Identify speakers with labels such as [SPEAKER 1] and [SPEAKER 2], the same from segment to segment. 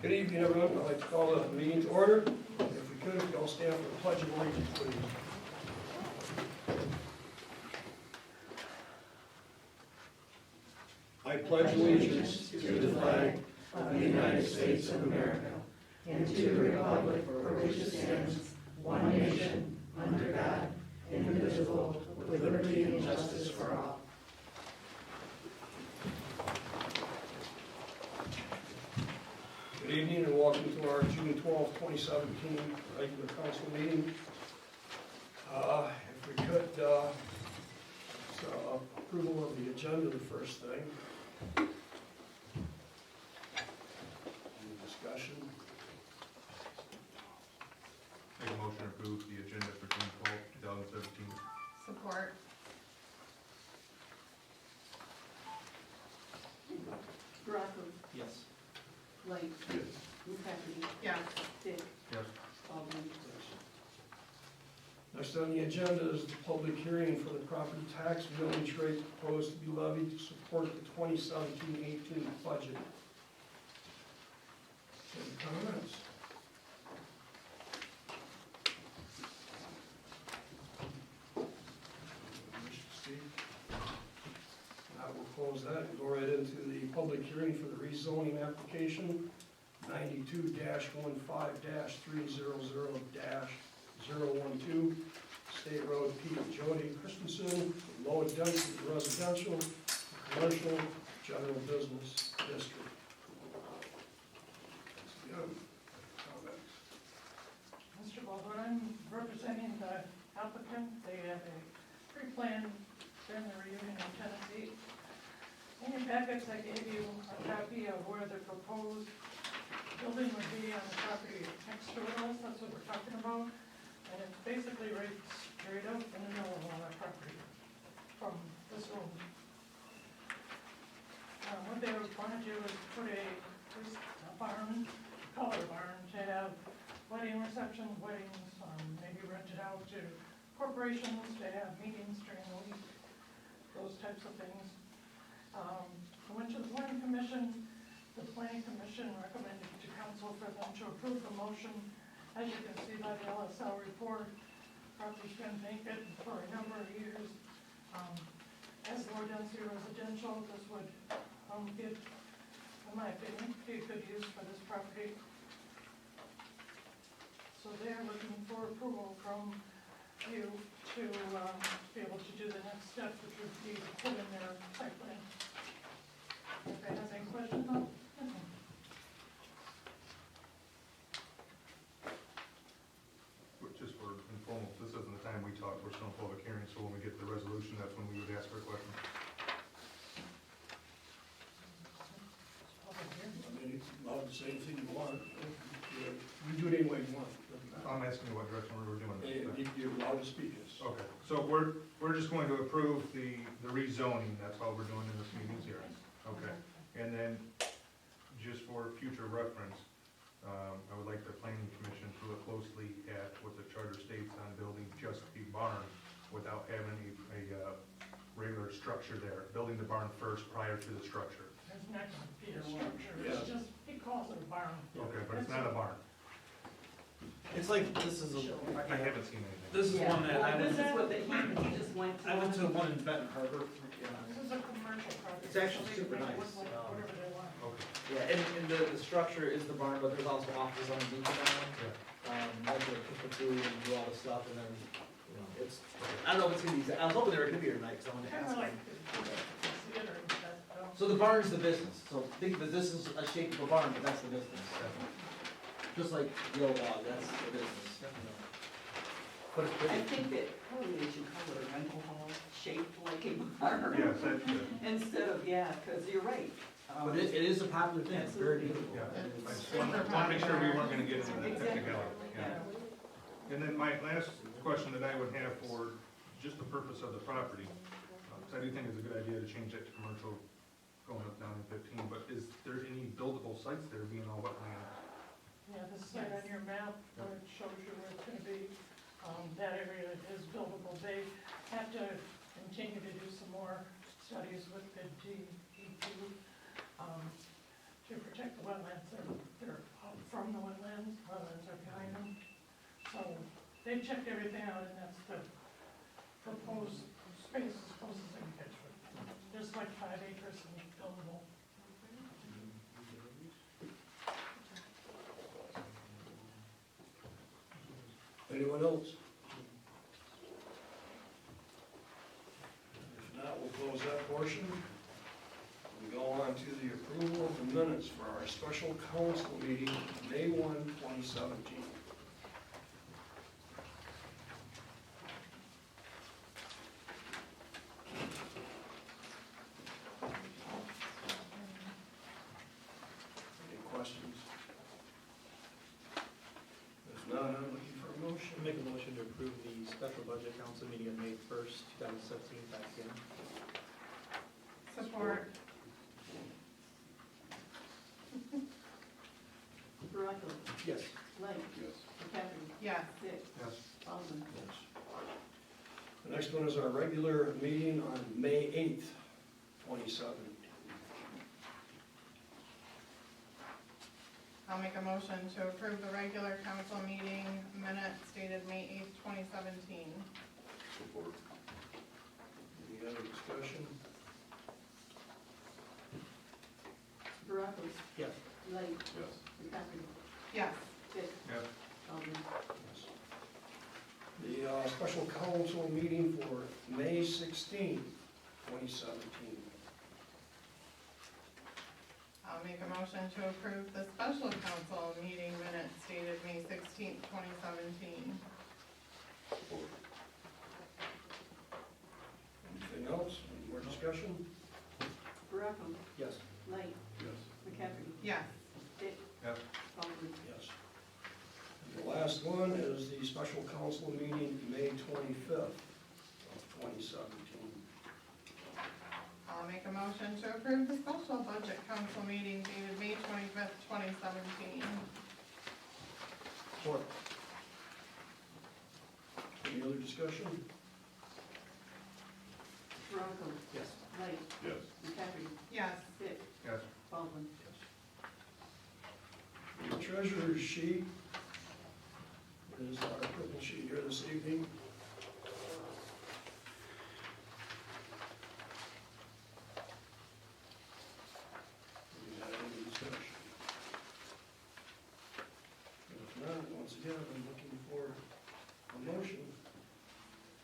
[SPEAKER 1] Good evening, everyone. I'd like to call the meeting to order. If we could, if you all stand for the Pledge of Allegiance, please. I pledge allegiance to the flag
[SPEAKER 2] of the United States of America and to the republic for which it stands, one nation, under God, indivisible, with liberty and justice for all.
[SPEAKER 1] Good evening and welcome to our June 12, 2017 regular council meeting. If we could, approval of the agenda, the first thing. Any discussion?
[SPEAKER 3] Make a motion to approve the agenda for June 12, 2017.
[SPEAKER 4] Support.
[SPEAKER 2] Brockman,
[SPEAKER 1] Yes.
[SPEAKER 2] Light,
[SPEAKER 3] Yes.
[SPEAKER 2] McCaffrey,
[SPEAKER 4] Yes.
[SPEAKER 2] Dick,
[SPEAKER 3] Yes.
[SPEAKER 2] Baldwin.
[SPEAKER 1] Next on the agenda is the public hearing for the property tax millage rate proposed to be levied to support the 2017-18 budget. Any comments? Wish to speak? I will close that and go right into the public hearing for the rezoning application 92-15-300-012 State Road P. JODIE Christensen, low density residential, commercial, general business district. Comments?
[SPEAKER 4] Mr. Baldwin, I'm representing the applicant. They have a pre-planned during the reunion in Tennessee. In your packets, I gave you a copy of where the proposed building would be on the property next door to us. That's what we're talking about. And it's basically right straight up in the middle of all that property from this room. What they were going to do is put a barn, color barn, to have wedding receptions, weddings, maybe rent it out to corporations to have meetings during the week, those types of things. I went to the planning commission. The planning commission recommended to council for them to approve the motion. As you can see by the LSL report, property's been vacant for a number of years. As low density residential, this would give, in my opinion, be a good use for this property. So they're looking for approval from you to be able to do the next step, which would be to put in their site plan. If anyone has any questions on it?
[SPEAKER 3] Just for informal, this isn't the time we talk, we're still in public hearing, so when we get the resolution, that's when we would ask for a question.
[SPEAKER 1] I mean, it's allowed to say anything you want. You do it any way you want.
[SPEAKER 3] I'm asking you what direction we were doing this.
[SPEAKER 1] You're allowed to speak this.
[SPEAKER 3] Okay, so we're just going to approve the rezoning, that's all we're doing in this meeting here. Okay, and then, just for future reference, I would like the planning commission to look closely at what the charter states on building just a barn without having a regular structure there, building the barn first prior to the structure.
[SPEAKER 4] There's not going to be a structure, it's just, he calls it a barn.
[SPEAKER 3] Okay, but it's not a barn.
[SPEAKER 5] It's like, this is
[SPEAKER 3] I haven't seen anything.
[SPEAKER 5] this is one that I
[SPEAKER 2] This
[SPEAKER 5] went,
[SPEAKER 2] is what he just went to.
[SPEAKER 5] I went to the one in Benton Harbor.
[SPEAKER 4] This is a commercial property.
[SPEAKER 5] It's actually
[SPEAKER 4] so they
[SPEAKER 5] super
[SPEAKER 4] can
[SPEAKER 5] nice.
[SPEAKER 4] make it look like whatever they want.
[SPEAKER 3] Okay,
[SPEAKER 5] Yeah, and the structure is the barn, but there's also offices underneath the barn.
[SPEAKER 3] yeah.
[SPEAKER 5] Like to cook the food and do all the stuff, and then, you know, it's, I don't know if it's gonna be, I was hoping they were gonna be here tonight, because I wanted to
[SPEAKER 4] Kind
[SPEAKER 5] ask
[SPEAKER 4] of
[SPEAKER 5] them.
[SPEAKER 4] like the theater and stuff.
[SPEAKER 5] So the barn is the business, so think that this is a shape of a barn, but that's the business. Just like the old dog, that's the business, you know. But it's
[SPEAKER 2] I
[SPEAKER 5] pretty.
[SPEAKER 2] think that probably they should call it a rental hall shaped like a barn.
[SPEAKER 3] Yes, that's good.
[SPEAKER 2] Instead of, yeah, because you're right.
[SPEAKER 5] But it is a popular thing, it's very beautiful.
[SPEAKER 3] Yeah, I just wanted to make sure we weren't gonna get into the technicality. Yeah. And then my last question that I would have for just the purpose of the property, because I do think it's a good idea to change that to commercial going up down in 15, but is there any buildable sites there being all wetland?
[SPEAKER 4] Yeah, this site on your map, where it shows you where it's gonna be, that area is buildable. They have to continue to do some more studies with the DEP, to protect the wetlands. They're from the wetlands are behind them. So they've checked everything out, and that's the proposed space as close as they can catch it. There's like 5 acres and buildable.
[SPEAKER 1] Anyone else? If not, we'll close that portion. We go on to the approval of the minutes for our special council meeting, May 1, 2017. Any questions? If not, I'm looking for a motion.
[SPEAKER 5] Make a motion to approve the special budget council meeting on May 1st, 2017, 5 p.m.
[SPEAKER 2] Support. Baraco.
[SPEAKER 5] Yes.
[SPEAKER 2] Light.
[SPEAKER 3] Yes.
[SPEAKER 2] McCaffrey. Yes. Dick.
[SPEAKER 3] Yes.
[SPEAKER 2] Baldwin.
[SPEAKER 1] Yes. The next one is our regular meeting on May 8th, 2017.
[SPEAKER 6] I'll make a motion to approve the regular council meeting minutes dated May 8th, 2017.
[SPEAKER 3] Support.
[SPEAKER 1] Any other discussion?
[SPEAKER 2] Baraco.
[SPEAKER 5] Yes.
[SPEAKER 2] Light.
[SPEAKER 3] Yes.
[SPEAKER 2] McCaffrey.
[SPEAKER 6] Yes.
[SPEAKER 2] Dick.
[SPEAKER 3] Yes.
[SPEAKER 2] Baldwin.
[SPEAKER 1] Yes. The special council meeting for May 16th, 2017.
[SPEAKER 6] I'll make a motion to approve the special council meeting minutes dated May 16th, 2017.
[SPEAKER 3] Support.
[SPEAKER 1] Anything else? Any more discussion?
[SPEAKER 2] Baraco.
[SPEAKER 5] Yes.
[SPEAKER 2] Light.
[SPEAKER 3] Yes.
[SPEAKER 2] McCaffrey.
[SPEAKER 6] Yes.
[SPEAKER 2] Dick.
[SPEAKER 3] Yes.
[SPEAKER 2] Baldwin.
[SPEAKER 1] Yes. And the last one is the special council meeting, May 25th of 2017.
[SPEAKER 6] I'll make a motion to approve the special budget council meeting dated May 25th, 2017.
[SPEAKER 5] Support.
[SPEAKER 1] Any other discussion?
[SPEAKER 2] Baraco.
[SPEAKER 5] Yes.
[SPEAKER 2] Light.
[SPEAKER 3] Yes.
[SPEAKER 2] McCaffrey.
[SPEAKER 6] Yes.
[SPEAKER 2] Dick.
[SPEAKER 3] Yes.
[SPEAKER 2] Baldwin.
[SPEAKER 1] The treasurer's sheet is our purple sheet here this evening. Do you have any discussion? If not, once again, I'm looking for a motion.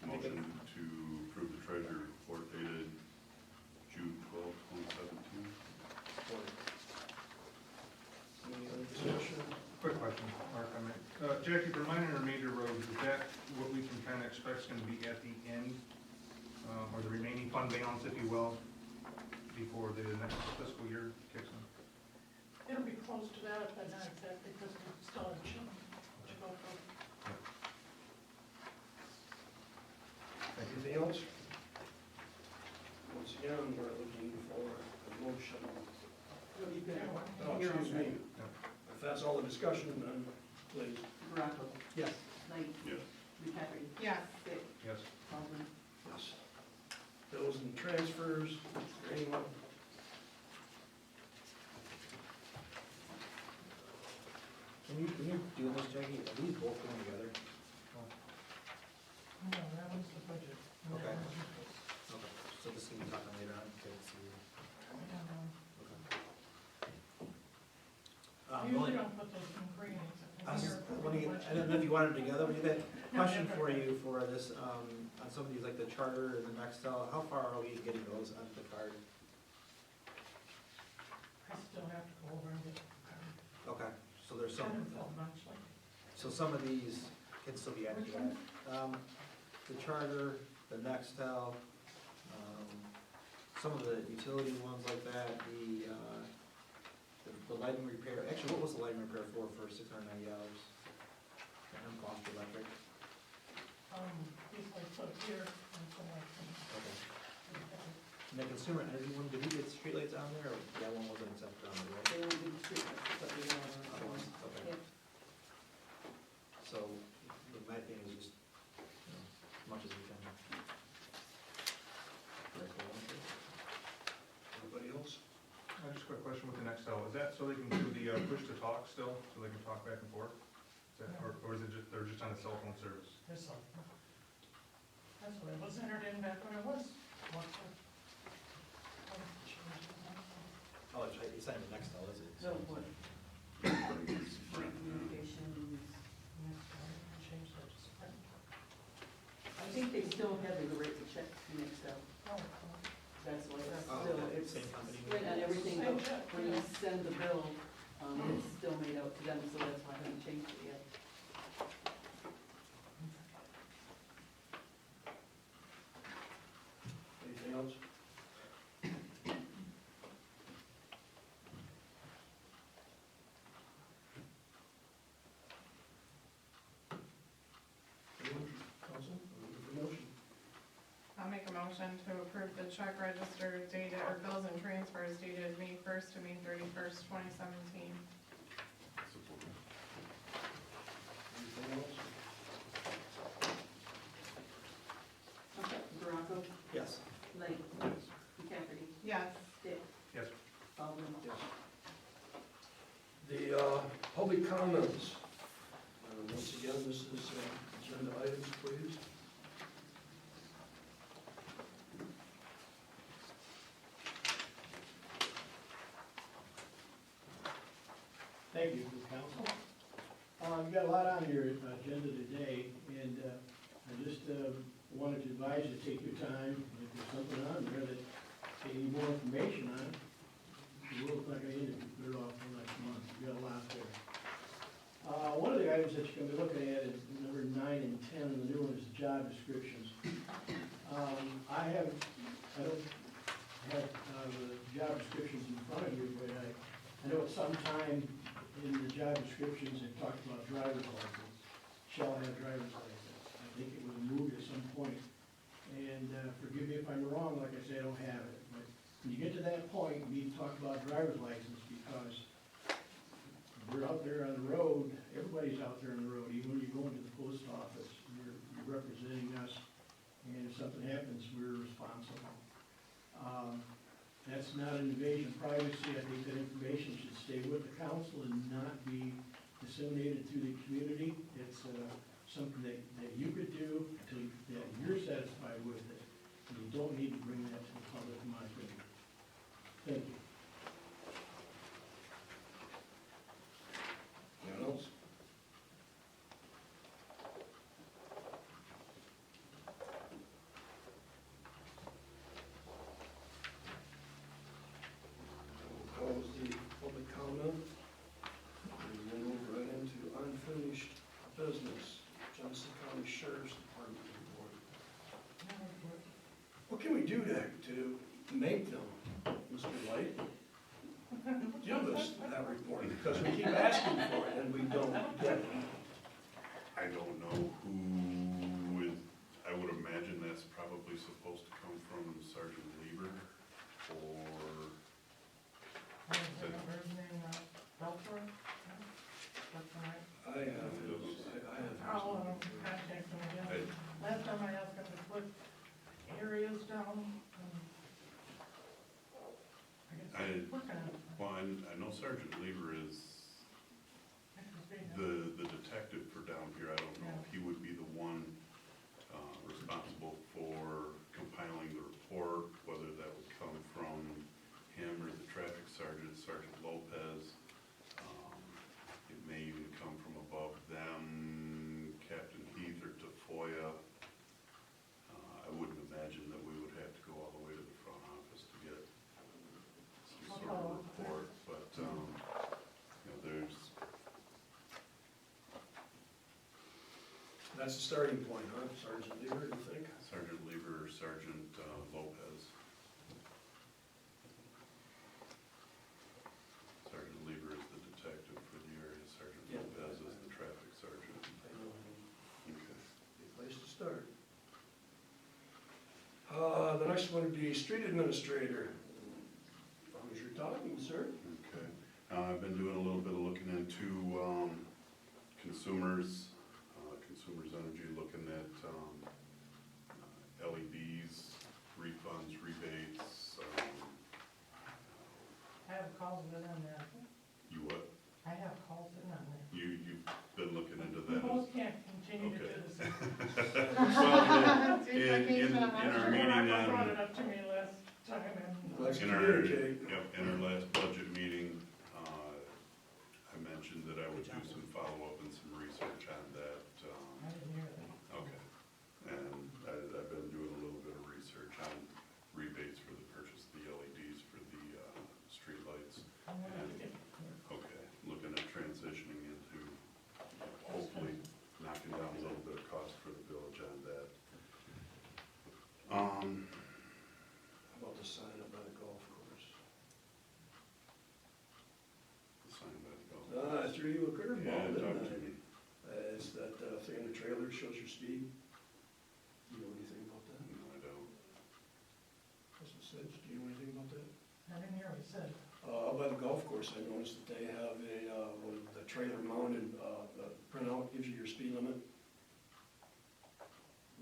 [SPEAKER 7] Motion to approve the treasurer's report dated June 12, 2017.
[SPEAKER 5] Support.
[SPEAKER 1] Any other discussion?
[SPEAKER 3] Quick question, Mark, I mean, Jackie, for minor and major roads, is that what we can kind of expect is going to be at the end? Or the remaining fund balance, if you will, before the next fiscal year kicks in?
[SPEAKER 4] It'll be close to that, but not exactly, because we still have to go through.
[SPEAKER 1] Anything else? Once again, we're looking for a motion. Oh, excuse me. If that's all the discussion, then please.
[SPEAKER 2] Baraco.
[SPEAKER 5] Yes.
[SPEAKER 2] Light.
[SPEAKER 7] Yes.
[SPEAKER 2] McCaffrey.
[SPEAKER 6] Yes.
[SPEAKER 2] Dick.
[SPEAKER 3] Yes.
[SPEAKER 2] Baldwin.
[SPEAKER 1] Yes. Bills and transfers, anyone?
[SPEAKER 5] When you do this, Jackie, are these both going together?
[SPEAKER 4] No, that was the budget. And that
[SPEAKER 5] Okay.
[SPEAKER 4] was the budget.
[SPEAKER 5] Okay. So this can be talked on later on. Okay. So,
[SPEAKER 4] I
[SPEAKER 5] okay.
[SPEAKER 4] usually don't put those in green. except
[SPEAKER 5] I was
[SPEAKER 4] when
[SPEAKER 5] just
[SPEAKER 4] you're
[SPEAKER 5] wondering,
[SPEAKER 4] approving
[SPEAKER 5] I don't know if you wanted them together, but you had a
[SPEAKER 4] No,
[SPEAKER 5] question
[SPEAKER 4] they're
[SPEAKER 5] for
[SPEAKER 4] different.
[SPEAKER 5] you for this, on some of these, like the charter and the Nextel, how far are we getting those onto the card?
[SPEAKER 4] I still have to go over and get the card.
[SPEAKER 5] Okay, so there's some,
[SPEAKER 4] 10 and 12 actually.
[SPEAKER 5] so some of these can still be added to
[SPEAKER 4] Which
[SPEAKER 5] that. The charter, the Nextel, some of the utility ones like that, the lighting repair, actually, what was the lighting repair for $690? And Gloucester Electric.
[SPEAKER 4] These lights up here and some lights in.
[SPEAKER 5] Okay. And the consumer energy one, did we get streetlights on there, or that one wasn't accepted on there, right?
[SPEAKER 2] They don't do the street lights, but we don't want
[SPEAKER 5] Other ones,
[SPEAKER 2] to.
[SPEAKER 5] okay.
[SPEAKER 2] Yep.
[SPEAKER 5] So, my thing is just, as much as we can. Very cool.
[SPEAKER 1] Anybody else?
[SPEAKER 3] Just a quick question with the Nextel, is that so they can do the push to talk still, so they can talk back and forth? Is that, or is it just, they're just on a cell phone service?
[SPEAKER 4] There's some. That's what it was entered in back when it was.
[SPEAKER 5] Oh, it's not even next though, is it?
[SPEAKER 2] So what? Communications.
[SPEAKER 4] Change that to Sprint.
[SPEAKER 2] I think they still have the right to check mixed up.
[SPEAKER 4] Oh,
[SPEAKER 2] That's why it's
[SPEAKER 5] Oh,
[SPEAKER 2] still,
[SPEAKER 5] okay.
[SPEAKER 2] it's
[SPEAKER 5] Same company.
[SPEAKER 2] right on everything,
[SPEAKER 4] Same
[SPEAKER 2] but
[SPEAKER 4] check,
[SPEAKER 2] when you
[SPEAKER 4] yeah.
[SPEAKER 2] send the bill, it's still made out to them, so that's why I haven't changed it yet.
[SPEAKER 1] Anything else? Council, looking for motion.
[SPEAKER 6] I'll make a motion to approve the check register dated, or bills and transfers dated May 1st to May 31st, 2017.
[SPEAKER 7] Support.
[SPEAKER 1] Anything else?
[SPEAKER 2] Okay, Bronco,
[SPEAKER 5] Yes.
[SPEAKER 2] Light,
[SPEAKER 7] Yes.
[SPEAKER 2] McCafferty,
[SPEAKER 6] Yes.
[SPEAKER 2] Dick,
[SPEAKER 3] Yes.
[SPEAKER 2] Baldwin.
[SPEAKER 5] Yes.
[SPEAKER 1] The public comments. Once again, this is agenda items, please.
[SPEAKER 8] Thank you, Council. You've got a lot on your agenda today, and I just wanted to advise you to take your time. If there's something on there that you need more information on, you will, like I indicated, put it off till next month. You've got a lot there. One of the items that you're going to be looking at is number 9 and 10, and the new one is job descriptions. I don't have the job descriptions in front of you, but I know at some time in the job descriptions, it talked about driver's license, shall have driver's license. I think it was moved at some point. And forgive me if I'm wrong, like I say, I don't have it. But when you get to that point, you need to talk about driver's license, because we're out there on the road, everybody's out there on the road, even when you go into the post office, you're representing us, and if something happens, we're responsible. That's not an invasion of privacy. I think that information should stay with the council and not be disseminated through the community. It's something that you could do, that you're satisfied with it, and you don't need to bring that to the public, in my opinion. Thank you.
[SPEAKER 1] Anyone else? We'll close the public comment. And we'll move right into unfinished business. Johnson County Sheriff's Department report. What can we do to make them, Mr. Light? Give us that report, because we keep asking for it and we don't get it.
[SPEAKER 7] I don't know who is, I would imagine that's probably supposed to come from Sergeant Lieber, or,
[SPEAKER 4] I heard his name, Belfort? That's right.
[SPEAKER 1] I have his, I have his.
[SPEAKER 4] I'll contact him again. Last time I asked him to put areas down. I guess he's working on it.
[SPEAKER 7] well, I know Sergeant Lieber is the detective for down here. I don't know if he would be the one responsible for compiling the report, whether that would come from him or the traffic sergeant, Sergeant Lopez. It may even come from above them, Captain Heath or Tafoya. I wouldn't imagine that we would have to go all the way to the front office to get some sort of report, but, there's,
[SPEAKER 1] That's the starting point, huh, Sergeant Lieber, you think?
[SPEAKER 7] Sergeant Lieber or Sergeant Lopez. Sergeant Lieber is the detective for the area, Sergeant
[SPEAKER 1] Yeah.
[SPEAKER 7] Lopez is the traffic sergeant.
[SPEAKER 1] I know him.
[SPEAKER 7] Okay.
[SPEAKER 1] Good place to start. The next one would be street administrator. As long as you're talking, sir.
[SPEAKER 7] Okay. I've been doing a little bit of looking into consumers energy, looking at LEDs, refunds, rebates.
[SPEAKER 4] I have calls with him now.
[SPEAKER 7] You what?
[SPEAKER 4] I have calls in on it.
[SPEAKER 7] You've been looking into
[SPEAKER 4] We
[SPEAKER 7] that?
[SPEAKER 4] both can't continue to
[SPEAKER 7] Okay.
[SPEAKER 4] do this.
[SPEAKER 7] Well, in our meeting
[SPEAKER 4] Brought
[SPEAKER 7] on,
[SPEAKER 4] it up to me last time and.
[SPEAKER 1] Let's
[SPEAKER 7] in our,
[SPEAKER 1] communicate.
[SPEAKER 7] yep, in our last budget meeting, I mentioned that I would do some follow-up and some research on that.
[SPEAKER 4] I didn't hear that.
[SPEAKER 7] Okay, and I've been doing a little bit of research on rebates for the purchase of the LEDs for the streetlights.
[SPEAKER 4] I'm gonna have to get,
[SPEAKER 7] Okay, looking at transitioning into hopefully knocking down a little bit of cost for the village on that.
[SPEAKER 1] How about the sign up by the golf course?
[SPEAKER 7] The sign by the golf.
[SPEAKER 1] I threw you a
[SPEAKER 7] Yeah,
[SPEAKER 1] curveball,
[SPEAKER 7] talk
[SPEAKER 1] didn't
[SPEAKER 7] to
[SPEAKER 1] I?
[SPEAKER 7] me.
[SPEAKER 1] It's that thing in the trailer shows your speed. Do you know anything about that?
[SPEAKER 7] No, I don't.
[SPEAKER 1] That's what it says. Do you know anything about that?
[SPEAKER 4] I didn't hear what you said.
[SPEAKER 1] Out by the golf course, I noticed that they have the trailer mounted, printout gives you your speed limit.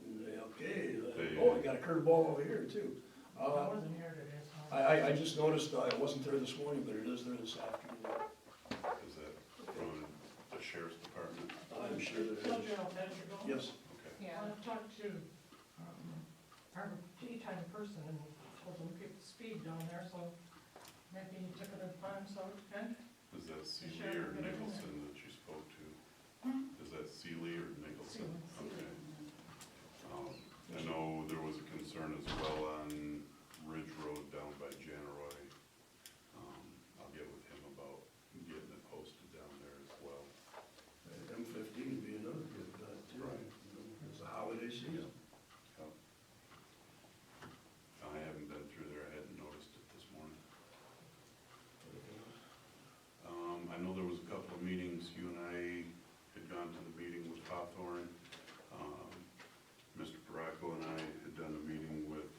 [SPEAKER 1] And oh, I got a curveball over here too.
[SPEAKER 4] I wasn't here today, so.
[SPEAKER 1] I just noticed, it wasn't there this morning, but it is there this afternoon.
[SPEAKER 7] Is that from the sheriff's department?
[SPEAKER 1] I'm sure that
[SPEAKER 4] Tell
[SPEAKER 1] it is.
[SPEAKER 4] Gerald that you're going.
[SPEAKER 1] Yes,
[SPEAKER 7] Okay.
[SPEAKER 6] Yeah.
[SPEAKER 4] I've talked to, our daytime person and told him to keep the speed down there, so maybe he took it upon himself, and
[SPEAKER 7] Is that Seeley
[SPEAKER 4] Sheriff
[SPEAKER 7] or
[SPEAKER 4] put it in there.
[SPEAKER 7] Nicholson that you spoke to? Is that Seeley or Nicholson?
[SPEAKER 4] Seeley.
[SPEAKER 7] Okay. I know there was a concern as well on Ridge Road down by Janaroy. I'll get with him about getting it posted down there as well.
[SPEAKER 1] M15 would be another good, too.
[SPEAKER 7] Right.
[SPEAKER 1] It's a holiday season.
[SPEAKER 7] Yep. I haven't been through there, I hadn't noticed it this morning. I know there was a couple of meetings, you and I had gone to the meeting with Hawthorne. Mr. Baracco and I had done a meeting with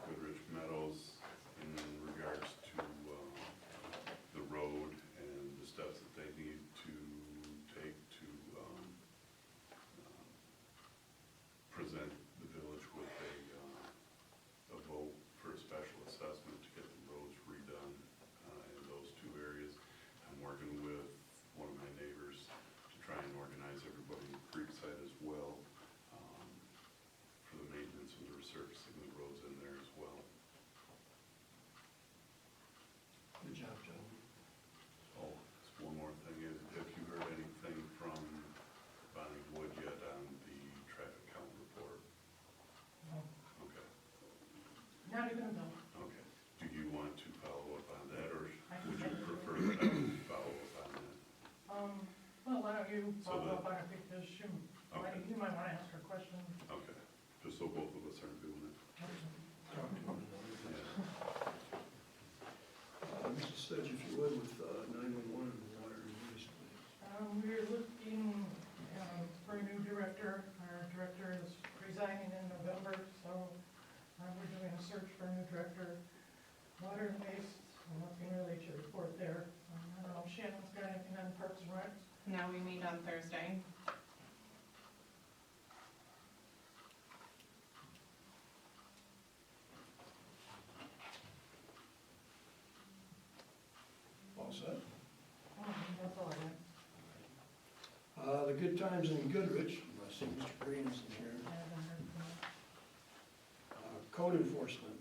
[SPEAKER 7] Goodrich Meadows in regards to the road and the steps that they need to take to present the village with a vote for a special assessment to get the roads redone in those two areas. I'm working with one of my neighbors to try and organize everybody in Creekside as well, for the maintenance and the resurfacing the roads in there as well.
[SPEAKER 1] Good job, John.
[SPEAKER 7] Oh, just one more thing, have you heard anything from Bonnie Wood yet on the traffic count report?
[SPEAKER 4] no,
[SPEAKER 7] Okay,
[SPEAKER 4] not even a bill.
[SPEAKER 7] okay. Do you want to follow up on that, or
[SPEAKER 4] I
[SPEAKER 7] would you
[SPEAKER 4] can-
[SPEAKER 7] prefer that I would follow up on that?
[SPEAKER 4] Well, why don't you
[SPEAKER 7] So
[SPEAKER 4] follow
[SPEAKER 7] the-
[SPEAKER 4] up on it, because
[SPEAKER 7] Okay.
[SPEAKER 4] you might wanna ask her a question.
[SPEAKER 7] Okay, just so both of us aren't doing it.
[SPEAKER 1] Talk to one another.
[SPEAKER 7] Yeah.
[SPEAKER 1] Mrs. Sedge, if you would, with 911 and water and waste, please.
[SPEAKER 4] We're looking, for a new director. Our director is resigning in November, so, we're doing a search for a new director. Water and waste, nothing really to report there. I don't know if Shannon's got anything on Parks and Recs.
[SPEAKER 6] Now we meet on Thursday.
[SPEAKER 1] All set?
[SPEAKER 4] That's all I got.
[SPEAKER 1] The good times in Goodrich, I see Mr. Green is in here.
[SPEAKER 4] I haven't heard from her.
[SPEAKER 1] Code enforcement.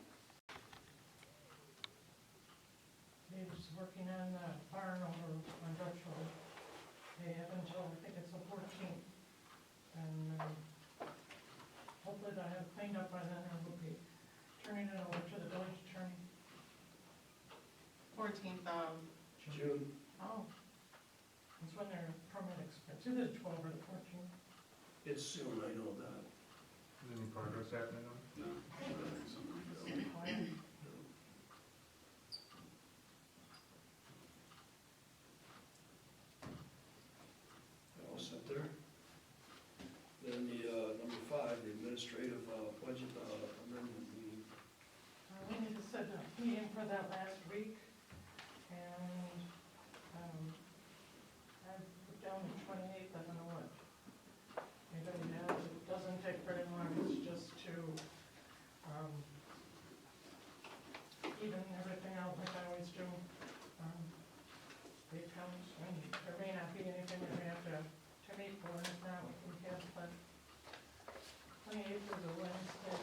[SPEAKER 4] He's working on the barn over on Dutch Road. They have until, I think it's the 14th. And hopefully they'll have cleaned up by then, and we'll be turning it over to the village attorney.
[SPEAKER 6] 14th of,
[SPEAKER 1] June.
[SPEAKER 4] Oh, that's when their permit expires. It's either the 12th or the 14th.
[SPEAKER 1] It's soon, I know that.
[SPEAKER 3] Is any progress happening on it?
[SPEAKER 7] No, I think somebody else.
[SPEAKER 1] All set there? Then the number 5, the administrative budget amendment meeting.
[SPEAKER 4] We need to set a meeting for that last week, and, I put down the 28th, I don't know what. Anybody knows, it doesn't take very long, it's just to, can meet for, and if not, we can cancel it. 28th is a Wednesday.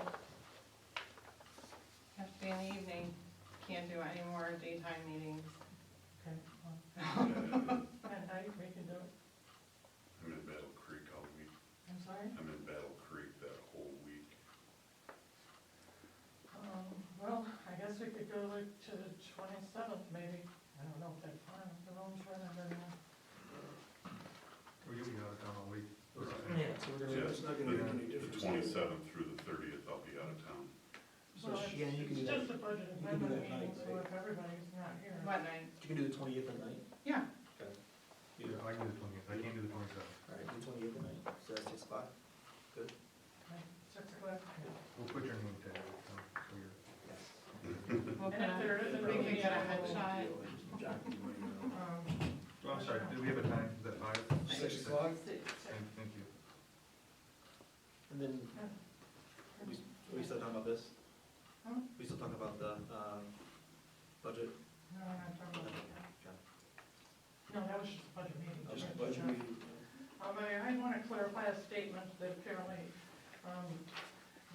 [SPEAKER 6] Have to be in the evening, can't do any more daytime meetings.
[SPEAKER 4] Okay. At night, we can do it.
[SPEAKER 7] I'm in Battle Creek all week.
[SPEAKER 4] I'm sorry?
[SPEAKER 7] I'm in Battle Creek that whole week.
[SPEAKER 4] Well, I guess we could go like to the 27th, maybe. I don't know if that's fine, if the room's running right now.
[SPEAKER 3] Or you'll be out of town all week.
[SPEAKER 5] Yeah, so we're
[SPEAKER 7] Yeah,
[SPEAKER 5] gonna,
[SPEAKER 1] It's not gonna make any
[SPEAKER 7] the
[SPEAKER 1] difference.
[SPEAKER 7] 27th through the 30th, I'll be out of town.
[SPEAKER 5] so
[SPEAKER 4] Well,
[SPEAKER 5] yeah, you can do
[SPEAKER 4] it's
[SPEAKER 5] that,
[SPEAKER 4] just a budget
[SPEAKER 5] you can do
[SPEAKER 4] amendment
[SPEAKER 5] that night,
[SPEAKER 4] meeting, so
[SPEAKER 5] right?
[SPEAKER 4] if everybody's not here.
[SPEAKER 6] What night?
[SPEAKER 5] you can do the 20th at night.
[SPEAKER 6] Yeah.
[SPEAKER 5] Okay.
[SPEAKER 3] Yeah, I can do the 20th, I can't do the 27th.
[SPEAKER 5] Alright, do 20th at night, so that's 6 o'clock. Good?
[SPEAKER 4] 6 o'clock. Yeah.
[SPEAKER 3] We'll put your name tag, so you're.
[SPEAKER 5] Yes.
[SPEAKER 6] We'll
[SPEAKER 4] And if there isn't
[SPEAKER 6] we
[SPEAKER 4] a
[SPEAKER 6] can get a
[SPEAKER 4] meeting,
[SPEAKER 6] headshot.
[SPEAKER 3] Oh, I'm sorry, do we have a time, is that 5?
[SPEAKER 1] 6 o'clock?
[SPEAKER 3] Thank you.
[SPEAKER 5] And then, are we still talking about this?
[SPEAKER 4] Huh?
[SPEAKER 5] We still talking about the, budget?
[SPEAKER 4] No, I'm not talking about that.
[SPEAKER 5] Okay.
[SPEAKER 4] No, that was just a budget meeting.
[SPEAKER 1] That was a budget meeting.
[SPEAKER 4] I want to clarify a statement that apparently, an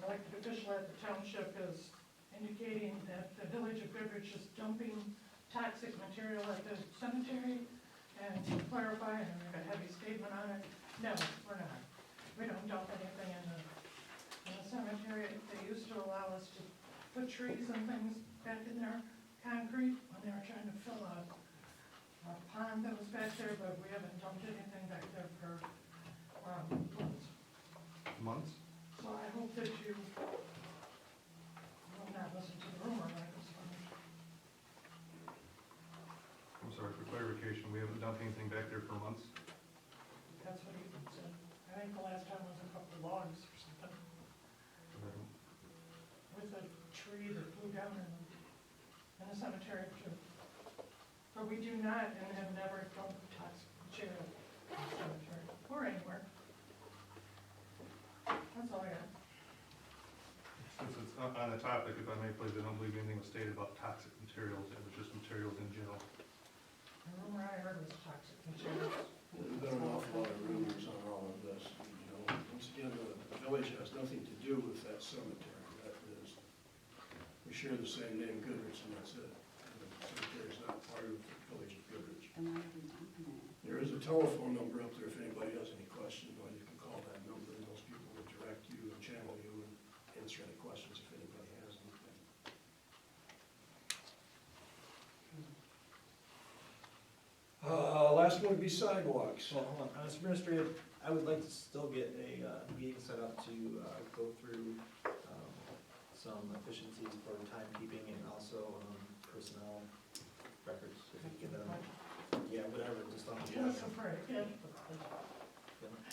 [SPEAKER 4] elected official at the township is indicating that the village of Goodrich is dumping toxic material at the cemetery. And to clarify, and I make a heavy statement on it, no, we're not. We don't dump anything in the cemetery. They used to allow us to put trees and things back in their concrete when they were trying to fill a pond that was back there, but we haven't dumped anything back there for, months.
[SPEAKER 3] Months?
[SPEAKER 4] So I hope that you will not listen to the rumor like this one.
[SPEAKER 3] I'm sorry, for clarification, we haven't dumped anything back there for months?
[SPEAKER 4] That's what he said. I think the last time was a couple of logs or something, with a tree that blew down in the cemetery too. But we do not and have never dumped toxic material in the cemetery or anywhere. That's all I got.
[SPEAKER 3] Since it's on the topic, if I may please, I don't believe anything was stated about toxic materials, it was just materials in general.
[SPEAKER 4] The rumor I heard was toxic materials.
[SPEAKER 1] There's been an awful lot of rumors on all of this, you know. Once again, the village has nothing to do with that cemetery, that is. We share the same name, Goodrich, and that's it. The cemetery is not part of the village of Goodrich. There is a telephone number up there if anybody has any questions, or you can call that number, and those people will direct you and channel you and answer any questions if anybody has anything. Last one would be sidewalks.
[SPEAKER 5] Well, hold on, as administrative, I would like to still get a, meeting set up to, go through, some efficiencies for timekeeping and also, personnel records, if we can get them. Yeah, whatever, just on the.
[SPEAKER 4] That's a break, yeah.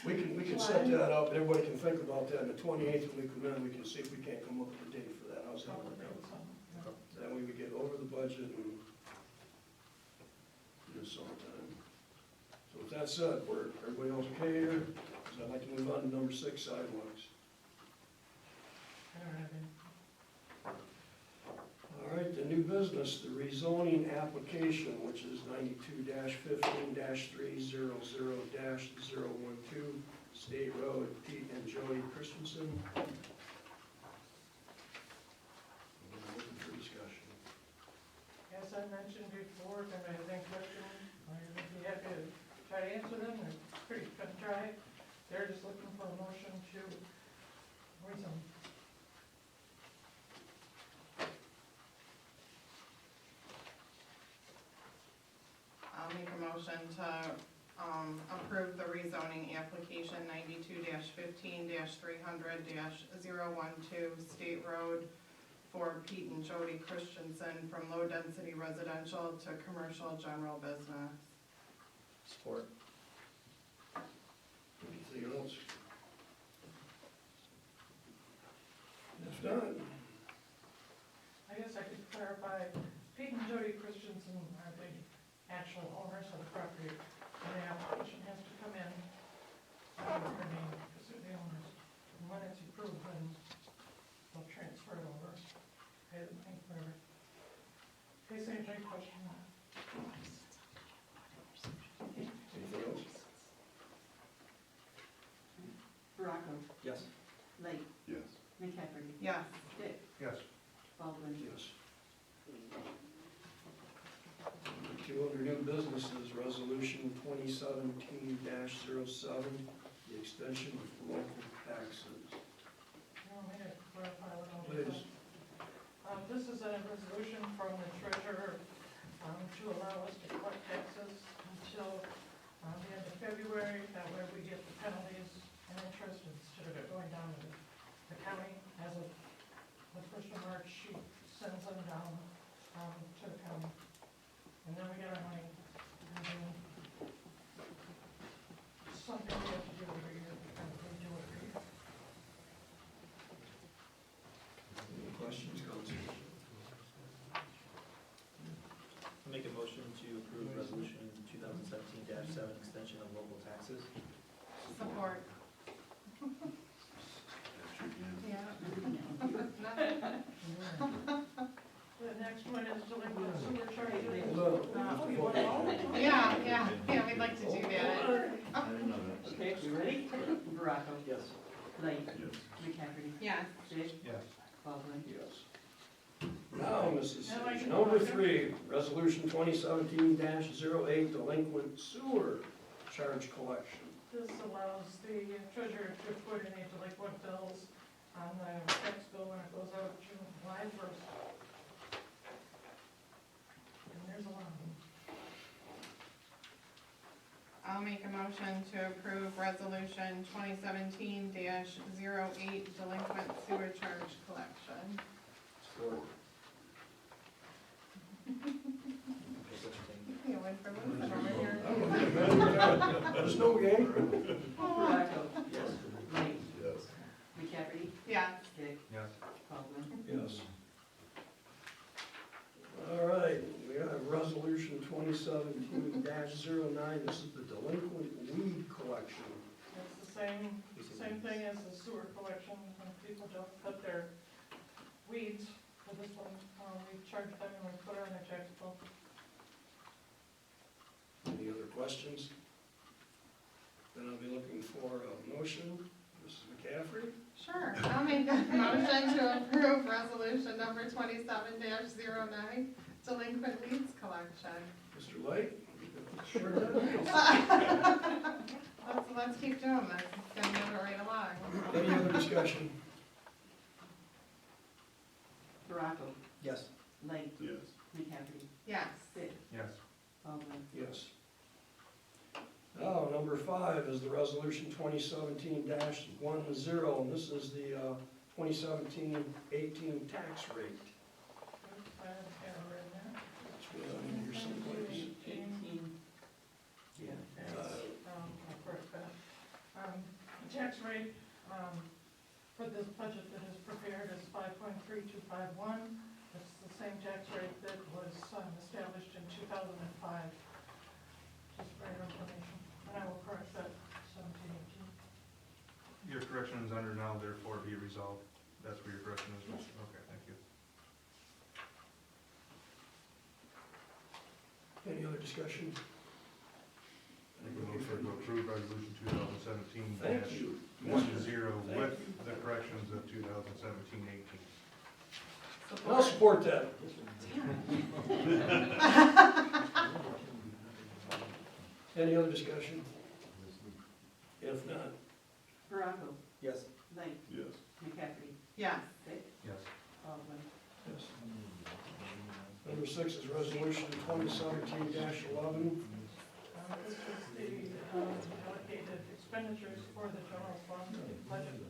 [SPEAKER 1] We can set that up, and everybody can think about that, and the 28th, when we come in, we can see if we can't come up with a date for that, how's that work out? That way we get over the budget and do summertime. So with that said, everybody else okay here? 'Cause I'd like to move on to number 6, sidewalks.
[SPEAKER 4] I don't have any.
[SPEAKER 1] All right, the new business, the rezoning application, which is 92-15-300-012 State Road, Pete and Jodie Christensen. Looking for discussion.
[SPEAKER 4] As I mentioned before, if anybody has any questions, I'd be happy to try to answer them, they're pretty cut and dry. They're just looking for a motion to rezone.
[SPEAKER 6] I'll make a motion to, approve the rezoning application 92-15-300-012 State Road for Pete and Jodie Christensen from low-density residential to commercial general business.
[SPEAKER 5] Support.
[SPEAKER 1] Anything else? If not,
[SPEAKER 4] I guess I could clarify, Pete and Jodie Christensen are the actual owners of the property, and the application has to come in under their name, because they're the owners. And when it's approved, then they'll transfer it over, pay the money, whatever. In case there's any question.
[SPEAKER 1] anything else? 2 under new businesses, resolution 2017-07, the extension of local taxes.
[SPEAKER 4] You want me to clarify what I'm doing?
[SPEAKER 1] Please.
[SPEAKER 4] This is a resolution from the treasurer to allow us to collect taxes until the end of February. That way we get the penalties and interest instead of it going down to the county. As of the 1st of March, she sends them down to the county. And then we get our money. And then something we have to do every year, we kind of redo it every year.
[SPEAKER 1] Any questions, council?
[SPEAKER 5] I'll make a motion to approve resolution 2017-7, extension of local taxes.
[SPEAKER 6] Support.
[SPEAKER 7] That's your hand.
[SPEAKER 6] Yeah.
[SPEAKER 4] The next one is delinquent sewer charges.
[SPEAKER 6] Yeah, we'd like to do that.
[SPEAKER 2] Okay, you ready? Baraco.
[SPEAKER 5] Yes.
[SPEAKER 2] Light.
[SPEAKER 7] Yes.
[SPEAKER 2] McCafferty.
[SPEAKER 6] Yes.
[SPEAKER 2] Dick.
[SPEAKER 3] Yes.
[SPEAKER 2] Baldwin.
[SPEAKER 1] Yes. Now, Mrs. Sage, number 3, resolution 2017-08, delinquent sewer charge collection.
[SPEAKER 4] This allows the treasurer to put any delinquent bills on the tax bill when it goes out July 1st. And there's a lot of them.
[SPEAKER 6] I'll make a motion to approve resolution 2017-08, delinquent sewer charge collection.
[SPEAKER 5] Support. Okay, such a thing.
[SPEAKER 6] You went for Lucy over here.
[SPEAKER 1] There's no game.
[SPEAKER 2] Baraco.
[SPEAKER 5] Yes.
[SPEAKER 2] Light.
[SPEAKER 7] Yes.
[SPEAKER 2] McCafferty.
[SPEAKER 6] Yes.
[SPEAKER 2] Dick.
[SPEAKER 3] Yes.
[SPEAKER 2] Baldwin.
[SPEAKER 1] Yes. All right, we have resolution 2017-09, this is the delinquent weed collection.
[SPEAKER 4] It's the same thing as the sewer collection, when people don't cut their weeds. For this one, we charge them and we put it on their tax bill.
[SPEAKER 1] Any other questions? Then I'll be looking for a motion. Mrs. McCaffrey?
[SPEAKER 6] Sure, I'll make a motion to approve resolution number 27-09, delinquent weeds collection.
[SPEAKER 1] Mr. Light? Sure does.
[SPEAKER 6] Let's keep doing this, it's gonna move it right along.
[SPEAKER 1] Any other discussion?
[SPEAKER 2] Baraco.
[SPEAKER 5] Yes.
[SPEAKER 2] Light.
[SPEAKER 7] Yes.
[SPEAKER 2] McCafferty.
[SPEAKER 6] Yes.
[SPEAKER 2] Dick.
[SPEAKER 3] Yes.
[SPEAKER 2] Baldwin.
[SPEAKER 1] Yes. Now, number 5 is the resolution 2017-10, and this is the 2017-18 tax rate.
[SPEAKER 4] I have it written there.
[SPEAKER 1] It's on here someplace.
[SPEAKER 2] 18. Yeah.
[SPEAKER 4] I'll correct that. The tax rate, for this budget that is prepared is 5.3251. It's the same tax rate that was established in 2005. Just for your information, and I will correct that 1718.
[SPEAKER 3] Your correction is under now, therefore be resolved. That's where your correction is. Okay, thank you.
[SPEAKER 1] Any other discussion?
[SPEAKER 3] Make a motion to approve resolution 2017-10
[SPEAKER 1] Thank you.
[SPEAKER 3] with
[SPEAKER 1] Thank
[SPEAKER 3] the corrections of 2017-18.
[SPEAKER 1] I'll support that. Any other discussion? If not,
[SPEAKER 2] Baraco.
[SPEAKER 5] Yes.
[SPEAKER 2] Light.
[SPEAKER 7] Yes.
[SPEAKER 2] McCafferty.
[SPEAKER 6] Yes.
[SPEAKER 2] Dick.
[SPEAKER 3] Yes.
[SPEAKER 2] Baldwin.
[SPEAKER 1] yes. Number 6 is resolution 2017-11.
[SPEAKER 4] This is the allocated expenditures for the general fund budget.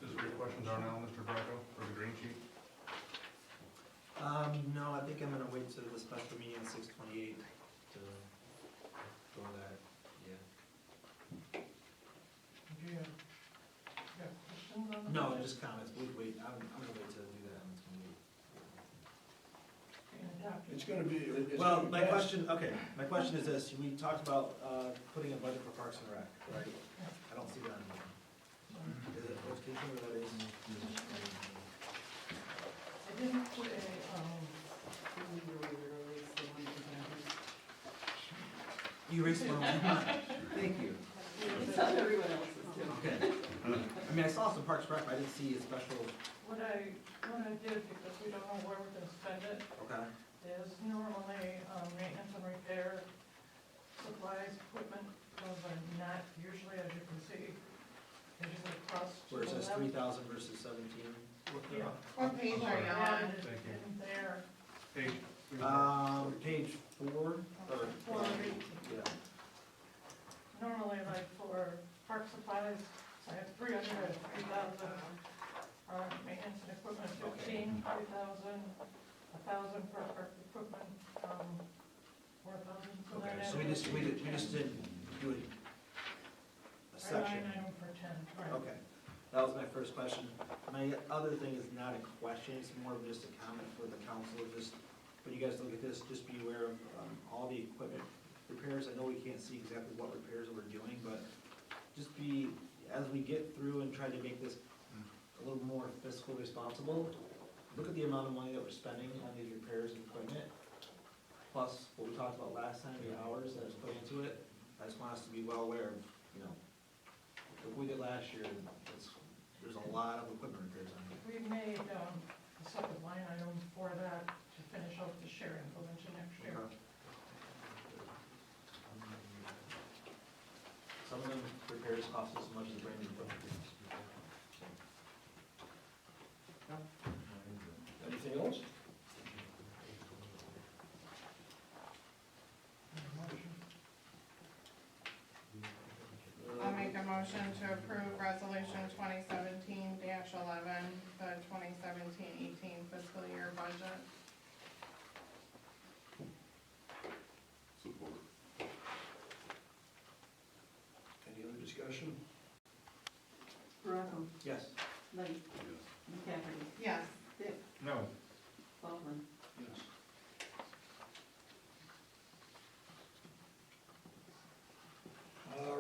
[SPEAKER 3] Is there any questions are now, Mr. Bracco, for the green sheet?
[SPEAKER 5] No, I think I'm gonna wait till the special meeting at 6:28 to go that, yeah.
[SPEAKER 4] Do you have questions on the
[SPEAKER 5] No,
[SPEAKER 4] budget?
[SPEAKER 5] just comments, wait, I'm gonna wait to do that on 28.
[SPEAKER 4] Being adopted.
[SPEAKER 1] It's gonna be. it's
[SPEAKER 5] Well,
[SPEAKER 1] gonna be
[SPEAKER 5] my
[SPEAKER 1] passed.
[SPEAKER 5] question is this, we talked about, putting a budget for Parks and Rec, right? I don't see that in here. Is it, what's, can you tell me what that is?
[SPEAKER 4] I didn't put a,
[SPEAKER 5] You erased one. Thank you.
[SPEAKER 2] It's on everyone else's too.
[SPEAKER 5] Okay. I mean, I saw some Parks Rec, I didn't see a special,
[SPEAKER 4] What I did, because we don't know where we're gonna spend it,
[SPEAKER 5] okay,
[SPEAKER 4] is normally, maintenance and repair, supplies, equipment, those are not usually, as you can see, they're usually plus.
[SPEAKER 5] where it says 3,000 versus 17.
[SPEAKER 4] Yeah.
[SPEAKER 6] What page are you on?
[SPEAKER 4] Added
[SPEAKER 3] Thank you.
[SPEAKER 4] in there,
[SPEAKER 3] Page.
[SPEAKER 5] Page 4, or,
[SPEAKER 4] for the,
[SPEAKER 5] yeah,
[SPEAKER 4] normally like for park supplies, I have 300, 3,000, maintenance and equipment 15, 3,000, 1,000 for park equipment, 4,000.
[SPEAKER 5] okay, so we just didn't do a section.
[SPEAKER 4] Line item for 10, right.
[SPEAKER 5] Okay, that was my first question. My other thing is not a question, it's more of just a comment for the council, just, when you guys look at this, just be aware of all the equipment repairs. I know we can't see exactly what repairs we're doing, but just be, as we get through and try to make this a little more fiscally responsible, look at the amount of money that we're spending on these repairs and equipment, plus what we talked about last time, the hours that was put into it. I just want us to be well aware of, you know, what we did last year, there's a lot of equipment repairs on here.
[SPEAKER 4] We made a separate line item for that to finish out the sharing go into next year.
[SPEAKER 5] Some of them repairs cost us as much as a brand new equipment.
[SPEAKER 1] Anything else?
[SPEAKER 6] I'll make a motion to approve resolution 2017-11, the 2017-18 fiscal year budget.
[SPEAKER 7] Support.
[SPEAKER 1] Any other discussion?
[SPEAKER 2] Baraco,
[SPEAKER 5] Yes.
[SPEAKER 2] Light,
[SPEAKER 7] Yes.
[SPEAKER 2] McCafferty,
[SPEAKER 6] Yes.
[SPEAKER 2] Dick,
[SPEAKER 3] No.
[SPEAKER 2] Baldwin.
[SPEAKER 1] Yes.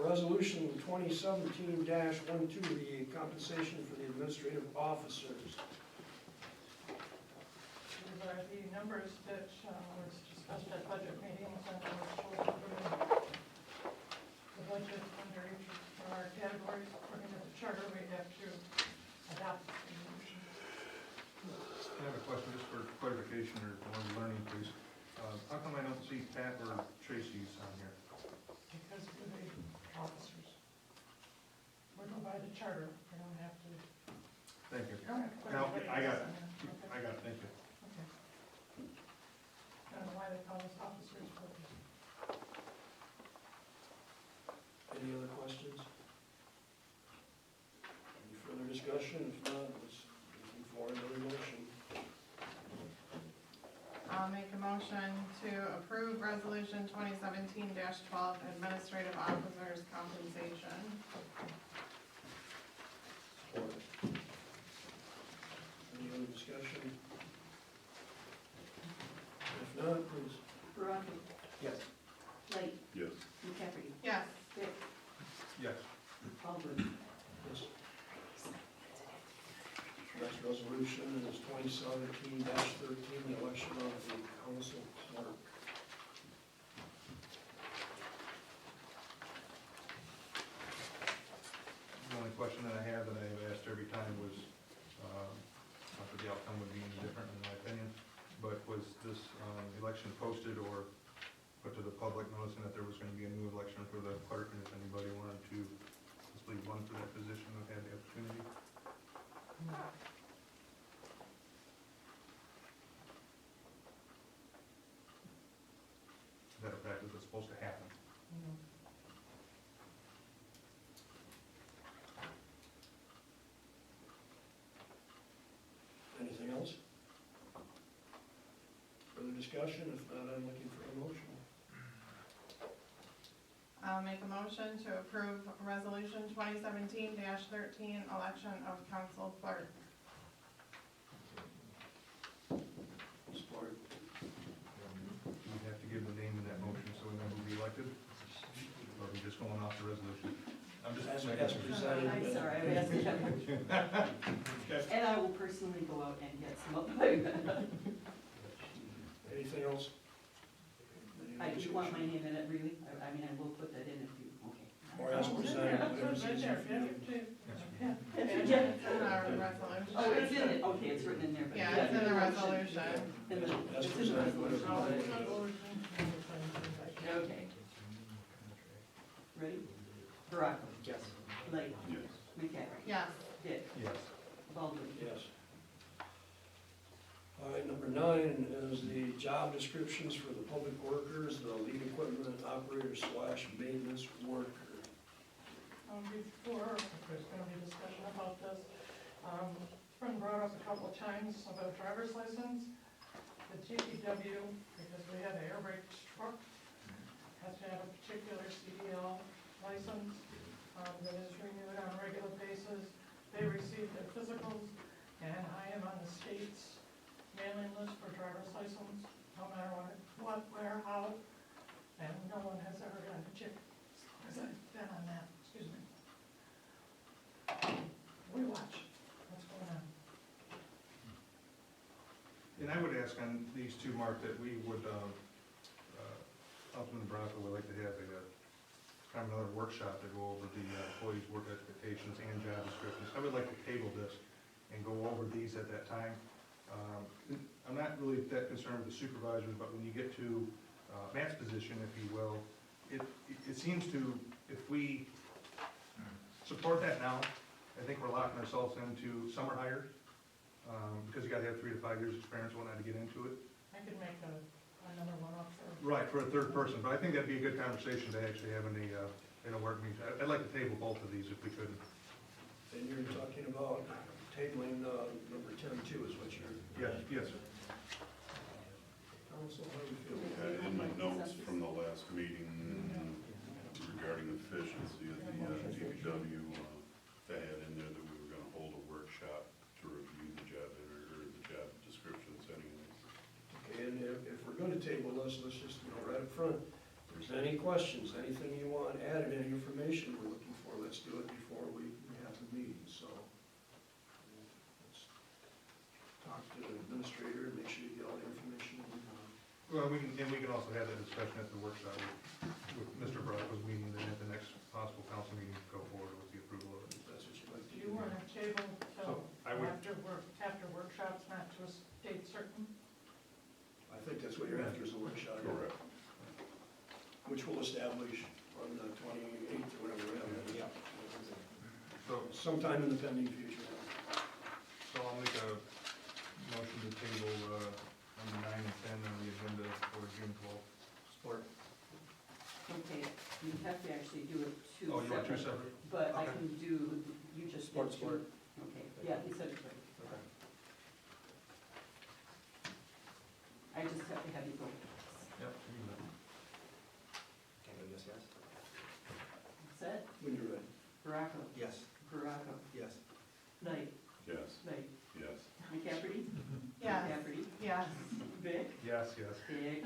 [SPEAKER 1] Resolution 2017-12, the compensation for the administrative officers.
[SPEAKER 4] These are the numbers that was discussed at budget meetings and was shown in the budget under each of our categories. According to the charter, we have to adopt the resolution.
[SPEAKER 3] I have a question just for clarification or more learning, please. How come I don't see Pat or Tracy's on here?
[SPEAKER 4] Because we're the officers. We go by the charter, we don't have to.
[SPEAKER 3] Thank you.
[SPEAKER 4] You don't have to put
[SPEAKER 3] No,
[SPEAKER 4] anybody
[SPEAKER 3] I got
[SPEAKER 4] else on there. Okay.
[SPEAKER 3] I got it, thank you.
[SPEAKER 4] Okay. I don't know why they call us officers, but
[SPEAKER 1] Any other questions? Any further discussion? If not, let's looking for another motion.
[SPEAKER 6] I'll make a motion to approve resolution 2017-12, administrative officers compensation.
[SPEAKER 1] Support. Any other discussion? If not, please.
[SPEAKER 2] Baraco,
[SPEAKER 5] Yes.
[SPEAKER 2] Light,
[SPEAKER 7] Yes.
[SPEAKER 2] McCafferty,
[SPEAKER 6] Yes.
[SPEAKER 2] Dick,
[SPEAKER 3] Yes.
[SPEAKER 2] Baldwin.
[SPEAKER 1] Yes. Next resolution is 2017-13, the election of the council clerk.
[SPEAKER 3] The only question that I have that I've asked every time was, not that the outcome would be any different in my opinion, but was this election posted or put to the public noticing that there was gonna be a new election for the clerk, and if anybody wanted to possibly run for that position, would have the opportunity? Is that a practice that's supposed to happen?
[SPEAKER 1] Anything else? Further discussion? If not, I'm looking for a motion.
[SPEAKER 6] I'll make a motion to approve resolution 2017-13, election of council clerk.
[SPEAKER 1] Support.
[SPEAKER 3] We have to give the name in that motion so we know who will be elected? Or are we just going off the resolution? I'm just.
[SPEAKER 1] As presented.
[SPEAKER 2] I'm sorry, I asked you. And I will personally go out and get some of them.
[SPEAKER 1] Anything else? Any
[SPEAKER 2] I
[SPEAKER 1] other
[SPEAKER 2] do want my
[SPEAKER 1] discussion?
[SPEAKER 2] name in it, really. I mean, I will put that in if you, okay.
[SPEAKER 1] or as presented, whatever's
[SPEAKER 4] Right
[SPEAKER 1] easier
[SPEAKER 4] there,
[SPEAKER 1] for you.
[SPEAKER 4] yeah.
[SPEAKER 2] That's
[SPEAKER 6] And
[SPEAKER 2] it, yeah.
[SPEAKER 6] it's in our resolution.
[SPEAKER 2] Oh, it's in it, okay, it's written in there, but.
[SPEAKER 6] Yeah, it's in the resolution.
[SPEAKER 2] In the,
[SPEAKER 1] As
[SPEAKER 2] it's in the
[SPEAKER 1] presented, whatever.
[SPEAKER 2] resolution. Okay. Ready? Baraco,
[SPEAKER 5] Yes.
[SPEAKER 2] Blake,
[SPEAKER 7] Yes.
[SPEAKER 2] McCaffrey,
[SPEAKER 6] Yes.
[SPEAKER 2] Dick,
[SPEAKER 3] Yes.
[SPEAKER 2] Baldwin.
[SPEAKER 1] Yes. All right, number 9 is the job descriptions for the public workers, the lead equipment operator / maintenance worker.
[SPEAKER 4] Before, there's gonna be discussion about this, friend brought up a couple of times about driver's license. The TPW, because we have an air brake truck, has to have a particular CDL license, that is renewed on a regular basis. They receive their physicals, and I am on the state's mailing list for driver's license, no matter what, where, how, and no one has ever gotten a check, as I've been on that, excuse me. We watch what's going on.
[SPEAKER 3] And I would ask on these two, Mark, that we would, Councilman Bronco would like to have a, kind of another workshop to go over the employees' work expectations and job descriptions. I would like to table this and go over these at that time. I'm not really that concerned with the supervisors, but when you get to Matt's position, if you will, it seems to, if we support that now, I think we're locking ourselves into summer hires, because you gotta have 3 to 5 years experience, whatnot to get into it.
[SPEAKER 4] I could make another one up for.
[SPEAKER 3] Right, for a third person, but I think that'd be a good conversation to actually have in a work meeting. I'd like to table both of these if we could.
[SPEAKER 1] And you're talking about tabling number 10 too, is what you're.
[SPEAKER 3] Yes, sir.
[SPEAKER 1] Council, how do you feel?
[SPEAKER 7] In my notes from the last meeting regarding efficiency of the DPW, they had in there that we were gonna hold a workshop to review the job descriptions anyways.
[SPEAKER 1] Okay, and if we're gonna table this, let's just, right up front, if there's any questions, anything you want added, any information we're looking for, let's do it before we have the meeting, so. Let's talk to the administrator and make sure you get all the information.
[SPEAKER 3] Well, we can also have that discussion at the workshop with Mr. Bracco's meeting, then at the next possible council meeting, go forward with the approval of it.
[SPEAKER 1] If that's what you'd like to
[SPEAKER 4] Do
[SPEAKER 1] do.
[SPEAKER 4] you want to table till
[SPEAKER 3] I would-
[SPEAKER 4] after workshops, not to a date certain?
[SPEAKER 1] I think that's what you're after, is a workshop.
[SPEAKER 7] Correct.
[SPEAKER 1] Which we'll establish on the 28th or whatever. Yeah.
[SPEAKER 3] So,
[SPEAKER 1] Sometime in the pending future.
[SPEAKER 3] so I'll make a motion to table number 9 and 10 on the agenda for June 12th.
[SPEAKER 5] Support.
[SPEAKER 2] Okay, you have to actually do it two
[SPEAKER 3] Oh, you want two
[SPEAKER 2] separate,
[SPEAKER 3] separate?
[SPEAKER 2] but I
[SPEAKER 5] Okay.
[SPEAKER 2] can do, you just did
[SPEAKER 5] Support.
[SPEAKER 2] two. Okay, yeah, he said it right.
[SPEAKER 5] Okay.
[SPEAKER 2] I just have to have you go.
[SPEAKER 3] Yep.
[SPEAKER 5] Can I go yes, yes?
[SPEAKER 2] Set,
[SPEAKER 1] When you're ready.
[SPEAKER 2] Baraco,
[SPEAKER 5] Yes.
[SPEAKER 2] Baraco,
[SPEAKER 5] Yes.
[SPEAKER 2] Knight,
[SPEAKER 7] Yes.
[SPEAKER 2] Knight,
[SPEAKER 7] Yes.
[SPEAKER 2] McCaffrey,
[SPEAKER 6] Yes.
[SPEAKER 2] McCaffrey,
[SPEAKER 6] Yes.
[SPEAKER 2] Vic,
[SPEAKER 3] Yes.
[SPEAKER 2] Dick,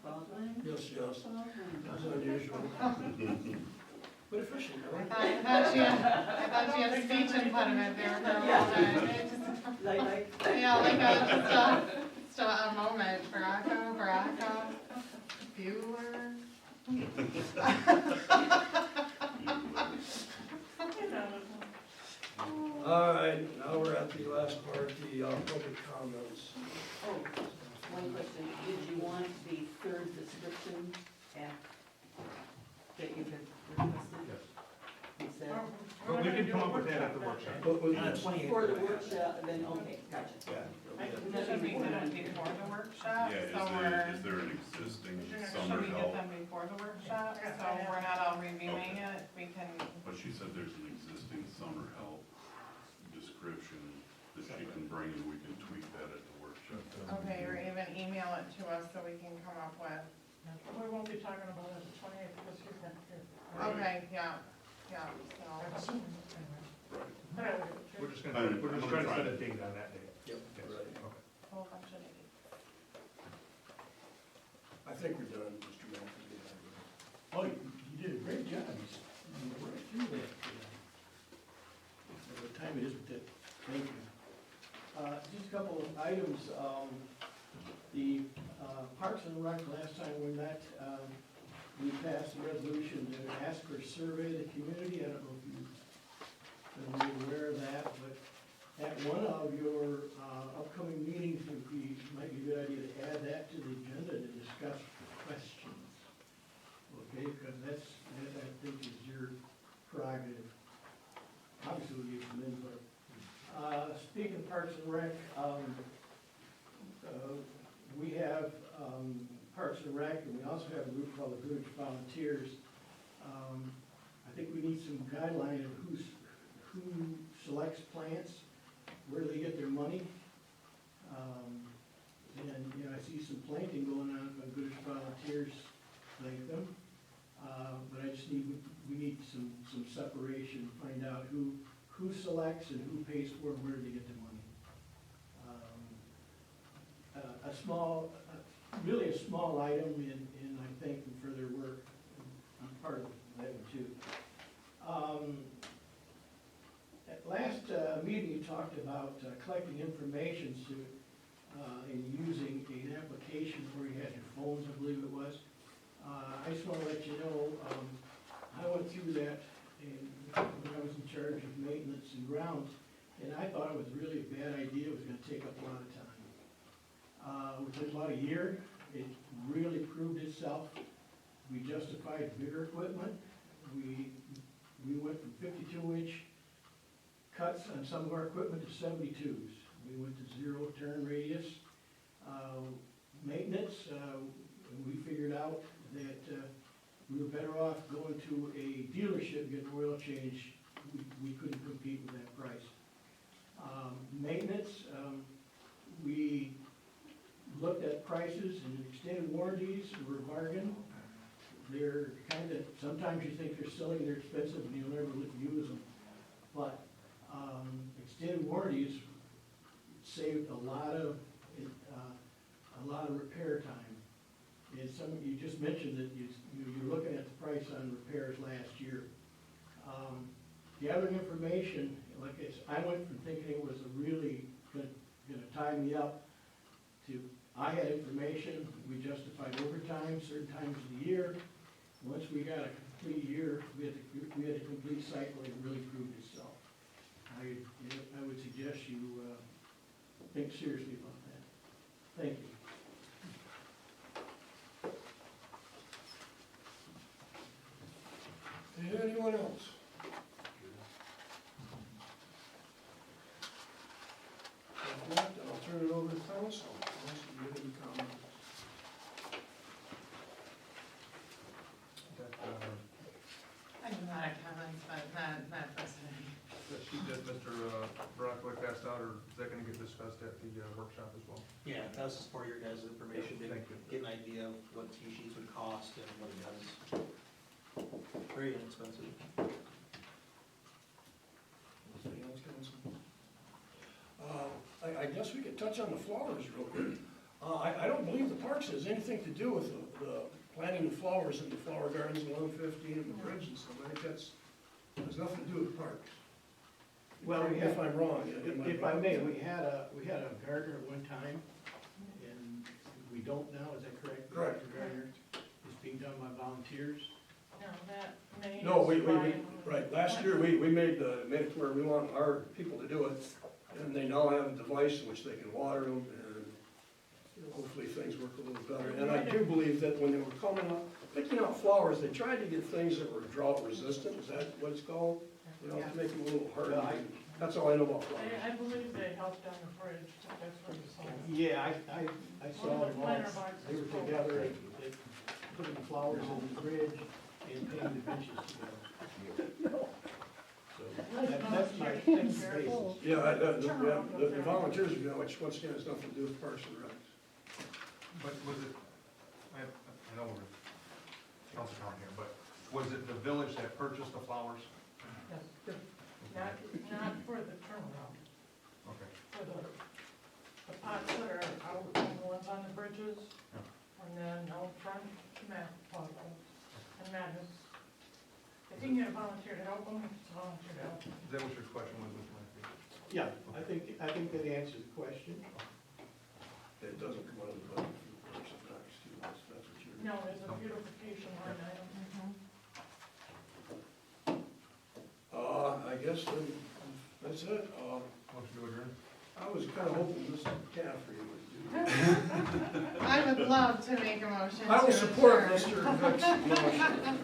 [SPEAKER 2] Baldwin,
[SPEAKER 1] Yes, yes.
[SPEAKER 2] Baldwin.
[SPEAKER 1] That's unusual. But efficient, right?
[SPEAKER 6] I thought she had a speech impediment there for a moment.
[SPEAKER 2] Like,
[SPEAKER 6] Yeah, like just a moment. Baraco, Bueller.
[SPEAKER 1] All right, now we're at the last part, the public comments.
[SPEAKER 2] oh, one question, did you want the third description that you had requested?
[SPEAKER 3] Yes.
[SPEAKER 2] Is that
[SPEAKER 3] But we can come up with that at the workshop.
[SPEAKER 1] But with
[SPEAKER 5] On the
[SPEAKER 1] this,
[SPEAKER 5] 28th.
[SPEAKER 2] for the workshop, then, okay, gotcha.
[SPEAKER 1] yeah.
[SPEAKER 6] Should we get them before the workshop?
[SPEAKER 7] Yeah,
[SPEAKER 6] So
[SPEAKER 7] is there an existing
[SPEAKER 6] should
[SPEAKER 7] summer
[SPEAKER 6] we get
[SPEAKER 7] help?
[SPEAKER 6] them before the workshop? So we're not all reviewing it, we can,
[SPEAKER 7] But she said there's an existing summer help description that she can bring and we can tweak that at the workshop.
[SPEAKER 6] okay, or even email it to us so we can come up with.
[SPEAKER 4] We won't be talking about it the 28th because he's not here.
[SPEAKER 6] Okay, yeah,
[SPEAKER 4] I'm
[SPEAKER 6] so.
[SPEAKER 4] assuming, anyway. But I would-
[SPEAKER 3] We're just trying to set a date on that day.
[SPEAKER 1] Yep,
[SPEAKER 3] Yes.
[SPEAKER 1] right.
[SPEAKER 3] Okay.
[SPEAKER 6] Whole bunch of dates.
[SPEAKER 1] I think we're done, Mr. Manford.
[SPEAKER 8] Oh, you did a great job. You went right through that. What time it is, but thank you. Just a couple of items. The Parks and Rec, last time we met, we passed a resolution to ask for a survey of the community. I don't know if you've been made aware of that, but at one of your upcoming meetings, might be a good idea to add that to the agenda to discuss questions. Okay, because that I think is your prerogative. Obviously, we need some input. Speaking of Parks and Rec, we have Parks and Rec, and we also have a group called the Goodrich Volunteers. I think we need some guideline of who selects plants, where do they get their money? And, you know, I see some planting going on by Goodrich Volunteers, plant them. But I just we need some separation, find out who selects and who pays for and where do they get their money. Really a small item, and I thank them for their work. I'm part of that one too. At last meeting, you talked about collecting information and using an application where you had your phones, I believe it was. I just want to let you know, I went through that when I was in charge of maintenance and grounds, and I thought it was really a bad idea. It was going to take up a lot of time. Within about a year, it really proved itself. We justified bigger equipment. We went from 52-inch cuts on some of our equipment to 72s. We went to 0 turn radius. Maintenance, we figured out that we were better off going to a dealership, getting an oil change. We couldn't compete with that price. Maintenance, we looked at prices, and extended warranties were a bargain. They're kind of, sometimes you think they're silly, they're expensive, and you'll never use them. But extended warranties saved a lot of repair time. And you just mentioned that you're looking at the price on repairs last year. Gathering information, like I went from thinking it was really gonna tie me up to, I had information, we justified overtime certain times of the year. Once we got a complete year, we had a complete cycle, and it really proved itself. I would suggest you think seriously about that. Thank you.
[SPEAKER 1] Anyone else? If not, then I'll turn it over to council. Unless you have any comments.
[SPEAKER 6] I have a lot of comments, but not personally.
[SPEAKER 3] That sheet that Mr. Brockwood passed out, or is that gonna get discussed at the workshop as well?
[SPEAKER 5] Yeah, that was just for your guys' information, to
[SPEAKER 3] Thank you.
[SPEAKER 5] get an idea of what T-sheets would cost and what it does. Very inexpensive.
[SPEAKER 1] Anything else, council? I guess we could touch on the flowers real quick. I don't believe the parks has anything to do with the planting of flowers in the flower gardens along 15 and the bridge and stuff. I think has nothing to do with parks.
[SPEAKER 8] Well,
[SPEAKER 1] If I'm wrong.
[SPEAKER 8] If I may, we had a gardener at one time, and we don't now, is that correct?
[SPEAKER 1] Correct.
[SPEAKER 8] The gardener is being done by volunteers.
[SPEAKER 4] No, that may.
[SPEAKER 1] No, right, last year, we made it where we want our people to do it, and they now have a device in which they can water them, and hopefully things work a little better. And I do believe that when they were coming up, picking out flowers, they tried to get things that were drought resistant, is that what it's called? You know, to make them a little harder. That's all I know about flowers.
[SPEAKER 4] I believe they helped on the bridge, that's where you saw them.
[SPEAKER 8] Yeah, I saw
[SPEAKER 4] One of the
[SPEAKER 8] them all.
[SPEAKER 4] planter boxes
[SPEAKER 8] They were
[SPEAKER 4] full.
[SPEAKER 8] together, they putting the flowers in the bridge and painting the benches together. So that's my basis.
[SPEAKER 1] Yeah, the volunteers, you know, which once again has nothing to do with Parks and Rec.
[SPEAKER 3] But was it, I know we're council down here, but was it the village that purchased the flowers?
[SPEAKER 4] Yes, not for the turnaround,
[SPEAKER 3] Okay.
[SPEAKER 4] for the pots that are out, and the ones on the bridges, and then out front, Matt pot pots. And Matt is, if you can get a volunteer to help them, it's a volunteer to help them.
[SPEAKER 3] Is that what your question was, Mr. Murphy?
[SPEAKER 8] Yeah, I think that answers the question.
[SPEAKER 1] It doesn't come out of the budget for Parks and Recs, too, that's what you're.
[SPEAKER 4] No, there's a beautification line item.
[SPEAKER 1] guess that's it.
[SPEAKER 3] Motion to adjourn?
[SPEAKER 1] I was kind of hoping Mr. Caffrey would do it.
[SPEAKER 6] I would love to make a motion to
[SPEAKER 1] I will support
[SPEAKER 6] adjourn.
[SPEAKER 1] Mr. Vick's motion.